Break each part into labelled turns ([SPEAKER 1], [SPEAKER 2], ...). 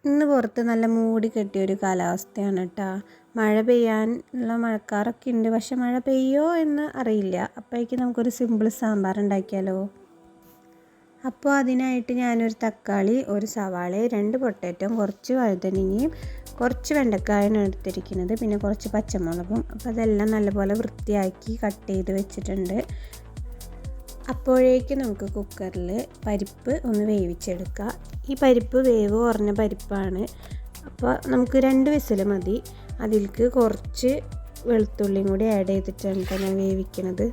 [SPEAKER 1] ഇന്ന് പുറത്ത് നല്ല മൂടി കെട്ടിയൊരു കാലാവസ്ഥയാണ് കേട്ടോ. മഴ പെയ്യാനുള്ള മഴക്കാറൊക്കെ ഉണ്ട്, പക്ഷെ മഴ പെയ്യോ എന്ന് അറിയില്ല. അപ്പോഴേക്ക് നമുക്കൊരു സിമ്പിൾ സാമ്പാർ ഉണ്ടാക്കിയാലോ. അപ്പോൾ അതിനായിട്ട് ഞാനൊരു തക്കാളി, ഒരു സവാള, 2 പൊട്ടാറ്റോ, കുറച്ച് വഴുതനങ്ങയും കുറച്ച് വെണ്ടക്കായാണ് എടുത്തിരിക്കുന്നത്, പിന്നെ കുറച്ച് പച്ചമുളകും. അപ്പോൾ അതെല്ലാം നല്ലപോലെ വൃത്തിയാക്കി കട്ട് ചെയ്ത് വെച്ചിട്ടുണ്ട്. അപ്പോഴേക്ക് നമുക്ക് കുക്കറിൽ പരിപ്പ് ഒന്ന് വേവിച്ചെടുക്കുക. ഈ പരിപ്പ് വേവ് കുറഞ്ഞ പരിപ്പാണ്, അപ്പോൾ നമുക്ക് 2 വിസിൽ മതി. അതിലേക്ക് കുറച്ച് വെളുത്തുള്ളിയും കൂടി ആഡ് ചെയ്തിട്ടാണ് ഞാൻ വേവിക്കുന്നത്.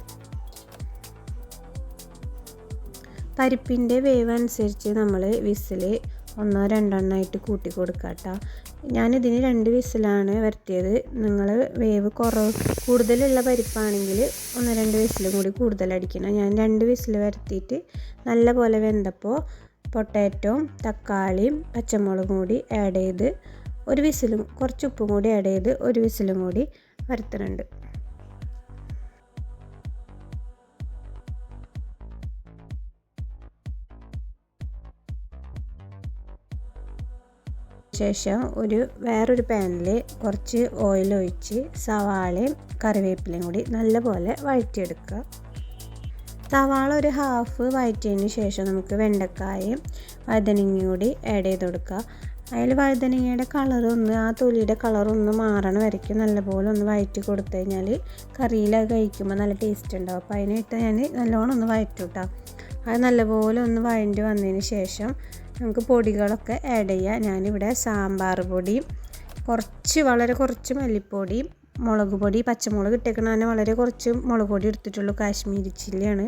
[SPEAKER 1] പരിപ്പിൻ്റെ വേവ് അനുസരിച്ച് നമ്മൾ വിസിൽ 1-2 കൂട്ടി കൊടുക്കുക കേട്ടോ. ഞാനിതിന് 2 വിസിലാണ് വരുത്തിയത്. നിങ്ങൾ വേവ് കൂടുതലുള്ള പരിപ്പാണെങ്കിൽ 1-2 വിസിലും കൂടി കൂടുതലടിക്കണം. ഞാൻ 2 വിസിൽ വരുത്തിയിട്ട് നല്ലപോലെ വെന്തപ്പോൾ പൊട്ടാറ്റോയും തക്കാളിയും പച്ചമുളകും കൂടി ആഡ് ചെയ്ത് ഒരു വിസിലും കുറച്ച് ഉപ്പും കൂടി ആഡ് ചെയ്ത് ഒരു വിസിലും കൂടി വരുത്തുന്നുണ്ട്. ശേഷം വേറൊരു പാനിൽ കുറച്ച് ഓയിൽ ഒഴിച്ച് സവാളയും കറിവേപ്പിലയും കൂടി നല്ലപോലെ വഴറ്റിയെടുക്കുക. സവാള ഒരു ഹാഫ് വഴറ്റിയതിന് ശേഷം നമുക്ക് വെണ്ടക്കായും വഴുതനങ്ങയും കൂടി ആഡ് ചെയ്ത് കൊടുക്കുക. അതിൽ വഴുതനങ്ങയുടെ കളറൊന്ന്, ആ തൊലിയുടെ കളറൊന്ന് മാറണ വരയ്ക്കും നല്ലപോലെ ഒന്ന് വഴറ്റി കൊടുത്തു കഴിഞ്ഞാൽ കറിയിലൊക്കെ കഴിക്കുമ്പോൾ നല്ല ടേസ്റ്റ് ഉണ്ടാവും. അപ്പോൾ അതിനായിട്ട് ഞാൻ നല്ലോണം ഒന്ന് വഴറ്റും കേട്ടോ. അത് നല്ലപോലെ ഒന്ന് വഴണ്ടി വന്നതിന് ശേഷം നമുക്ക് പൊടികളൊക്കെ ആഡ് ചെയ്യാം. ഞാനിവിടെ സാമ്പാർ പൊടിയും വളരെ കുറച്ച് മല്ലിപ്പൊടിയും മുളക് പൊടി, പച്ചമുളക് ഇട്ടേക്കണ വളരെ കുറച്ച് മുളക് പൊടി എടുത്തിട്ടുള്ളൂ, കാശ്മീരി ചില്ലിയാണ്.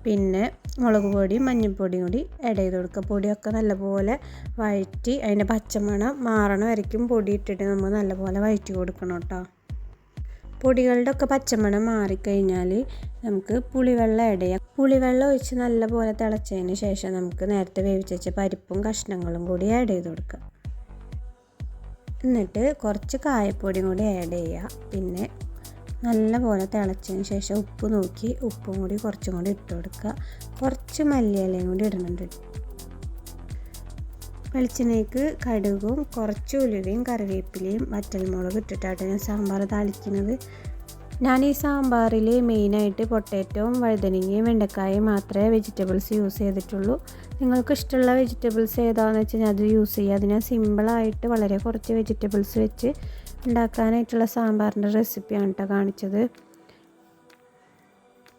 [SPEAKER 1] പിന്നെ മുളക് പൊടിയും മഞ്ഞൾപ്പൊടിയും കൂടി ആഡ് ചെയ്ത് കൊടുക്കുക. പൊടിയൊക്കെ നല്ലപോലെ വഴറ്റി അതിൻ്റെ പച്ചമണം മാറണ വരയ്ക്കും പൊടി ഇട്ടിട്ട് നമ്മൾ നല്ലപോലെ വഴറ്റി കൊടുക്കണം കേട്ടോ. പൊടികളുടെ ഒക്കെ പച്ചമണം മാറിക്കഴിഞ്ഞാൽ നമുക്ക് പുളിവെള്ളം ആഡ് ചെയ്യാം. പുളിവെള്ളം ഒഴിച്ച് നല്ലപോലെ തിളച്ചതിന് ശേഷം നമുക്ക് നേരത്തെ വേവിച്ച് വെച്ച പരിപ്പും കഷ്ണങ്ങളും കൂടി ആഡ് ചെയ്ത് കൊടുക്കുക. എന്നിട്ട് കുറച്ച് കായപ്പൊടിയും കൂടി ആഡ് ചെയ്യുക. പിന്നെ നല്ലപോലെ തിളച്ചതിന് ശേഷം ഉപ്പ് നോക്കി ഉപ്പും കൂടി കുറച്ചും കൂടി ഇട്ട് കൊടുക്കുക. കുറച്ച് മല്ലിയിലയും കൂടി ഇടുന്നുണ്ട്. വെളിച്ചെണ്ണയ്ക്ക് കടുകും കുറച്ച് ഉലുവയും കറിവേപ്പിലയും വറ്റൽമുളക് ഇട്ടിട്ടാണ് ഞാൻ സാമ്പാർ താളിക്കുന്നത്. ഞാൻ ഈ സാമ്പാറിൽ മെയിനായിട്ട് പൊട്ടാറ്റോയും വഴുതനങ്ങയും വെണ്ടക്കായും മാത്രമേ വെജിറ്റബിൾസ് യൂസ് ചെയ്തിട്ടുള്ളൂ. നിങ്ങൾക്ക് ഇഷ്ടമുള്ള വെജിറ്റബിൾസ് ഏതാണെന്ന് വെച്ചാൽ അത് യൂസ് ചെയ്യുക. അത് ഞാൻ സിമ്പിളായിട്ട് വളരെ കുറച്ച് വെജിറ്റബിൾസ് വെച്ച് ഉണ്ടാക്കാനായിട്ടുള്ള സാമ്പാറിൻ്റെ റെസിപ്പിയാണ് കേട്ടോ കാണിച്ചത്.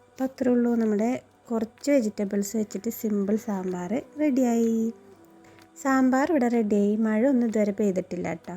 [SPEAKER 1] അപ്പോൾ അത്രേ ഉള്ളൂ, നമ്മുടെ കുറച്ച് വെജിറ്റബിൾസ് വെച്ചിട്ട് സിമ്പിൾ സാമ്പാർ റെഡിയായി. സാമ്പാർ ഇവിടെ റെഡിയായി. മഴ ഒന്നും ഇതുവരെ പെയ്തിട്ടില്ല കേട്ടോ.